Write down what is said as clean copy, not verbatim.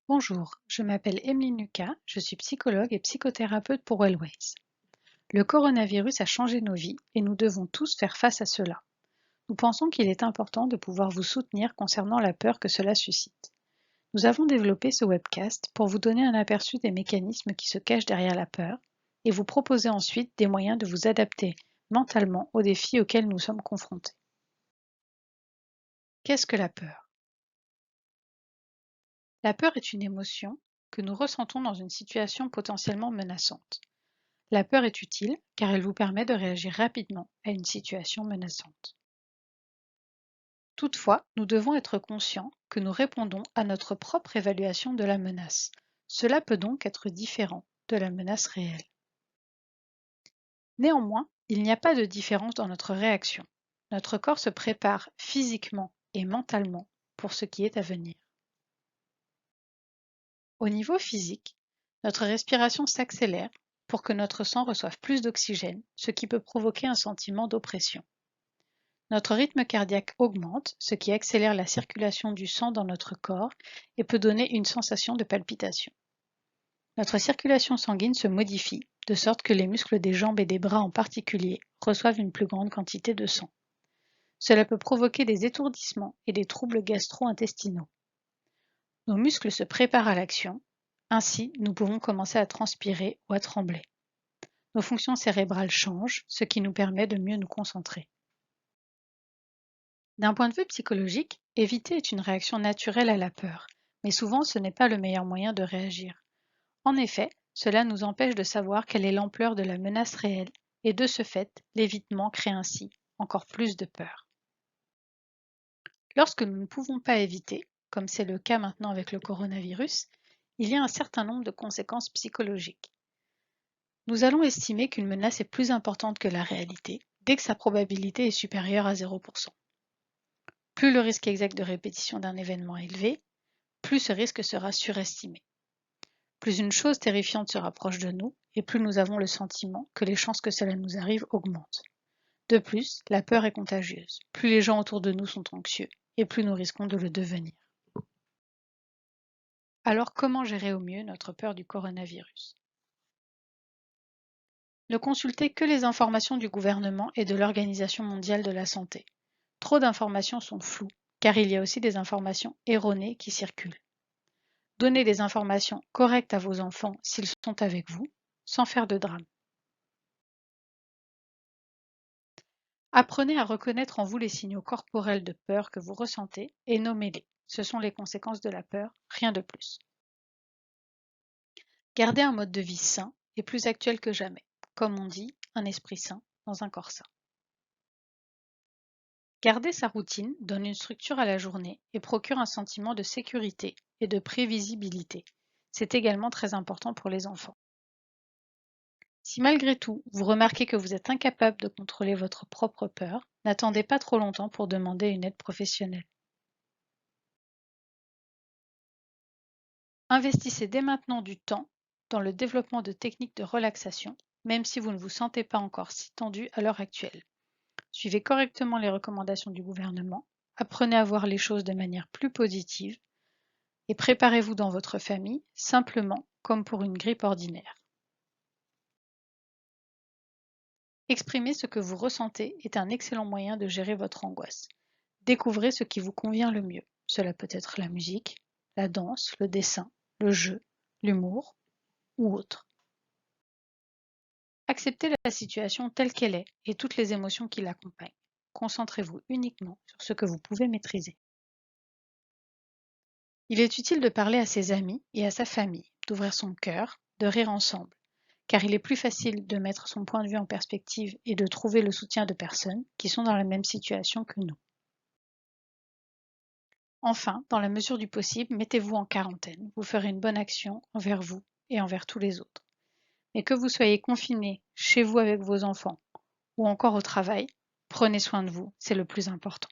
Bonjour, je m'appelle Emeline Lucas, je suis psychologue et psychothérapeute pour Wellways. Le coronavirus a changé nos vies et nous devons tous faire face à cela. Nous pensons qu'il est important de pouvoir vous soutenir concernant la peur que cela suscite. Nous avons développé ce webcast pour vous donner un aperçu des mécanismes qui se cachent derrière la peur et vous proposer ensuite des moyens de vous adapter mentalement aux défis auxquels nous sommes confrontés. Qu'est-ce que la peur? La peur est une émotion que nous ressentons dans une situation potentiellement menaçante. La peur est utile car elle vous permet de réagir rapidement à une situation menaçante. Toutefois, nous devons être conscients que nous répondons à notre propre évaluation de la menace. Cela peut donc être différent de la menace réelle. Néanmoins, il n'y a pas de différence dans notre réaction. Notre corps se prépare physiquement et mentalement pour ce qui est à venir. Au niveau physique, notre respiration s'accélère pour que notre sang reçoive plus d'oxygène, ce qui peut provoquer un sentiment d'oppression. Notre rythme cardiaque augmente, ce qui accélère la circulation du sang dans notre corps et peut donner une sensation de palpitation. Notre circulation sanguine se modifie, de sorte que les muscles des jambes et des bras en particulier reçoivent une plus grande quantité de sang. Cela peut provoquer des étourdissements et des troubles gastro-intestinaux. Nos muscles se préparent à l'action, ainsi nous pouvons commencer à transpirer ou à trembler. Nos fonctions cérébrales changent, ce qui nous permet de mieux nous concentrer. D'un point de vue psychologique, éviter est une réaction naturelle à la peur, mais souvent ce n'est pas le meilleur moyen de réagir. En effet, cela nous empêche de savoir quelle est l'ampleur de la menace réelle, et de ce fait, l'évitement crée ainsi encore plus de peur. Lorsque nous ne pouvons pas éviter, comme c'est le cas maintenant avec le coronavirus, il y a un certain nombre de conséquences psychologiques. Nous allons estimer qu'une menace est plus importante que la réalité, dès que sa probabilité est supérieure à 0%. Plus le risque exact de répétition d'un événement est élevé, plus ce risque sera surestimé. Plus une chose terrifiante se rapproche de nous, et plus nous avons le sentiment que les chances que cela nous arrive augmentent. De plus, la peur est contagieuse. Plus les gens autour de nous sont anxieux, et plus nous risquons de le devenir. Alors comment gérer au mieux notre peur du coronavirus? Ne consultez que les informations du gouvernement et de l'Organisation mondiale de la santé. Trop d'informations sont floues, car il y a aussi des informations erronées qui circulent. Donnez des informations correctes à vos enfants s'ils sont avec vous, sans faire de drame. Apprenez à reconnaître en vous les signaux corporels de peur que vous ressentez et nommez-les. Ce sont les conséquences de la peur, rien de plus. Gardez un mode de vie sain et plus actuel que jamais. Comme on dit, un esprit sain dans un corps sain. Garder sa routine donne une structure à la journée et procure un sentiment de sécurité et de prévisibilité. C'est également très important pour les enfants. Si malgré tout, vous remarquez que vous êtes incapable de contrôler votre propre peur, n'attendez pas trop longtemps pour demander une aide professionnelle. Investissez dès maintenant du temps dans le développement de techniques de relaxation, même si vous ne vous sentez pas encore si tendu à l'heure actuelle. Suivez correctement les recommandations du gouvernement, apprenez à voir les choses de manière plus positive et préparez-vous dans votre famille simplement comme pour une grippe ordinaire. Exprimer ce que vous ressentez est un excellent moyen de gérer votre angoisse. Découvrez ce qui vous convient le mieux. Cela peut être la musique, la danse, le dessin, le jeu, l'humour ou autre. Acceptez la situation telle qu'elle est et toutes les émotions qui l'accompagnent. Concentrez-vous uniquement sur ce que vous pouvez maîtriser. Il est utile de parler à ses amis et à sa famille, d'ouvrir son cœur, de rire ensemble, car il est plus facile de mettre son point de vue en perspective et de trouver le soutien de personnes qui sont dans la même situation que nous. Enfin, dans la mesure du possible, mettez-vous en quarantaine. Vous ferez une bonne action envers vous et envers tous les autres. Mais que vous soyez confiné chez vous avec vos enfants ou encore au travail, prenez soin de vous, c'est le plus important.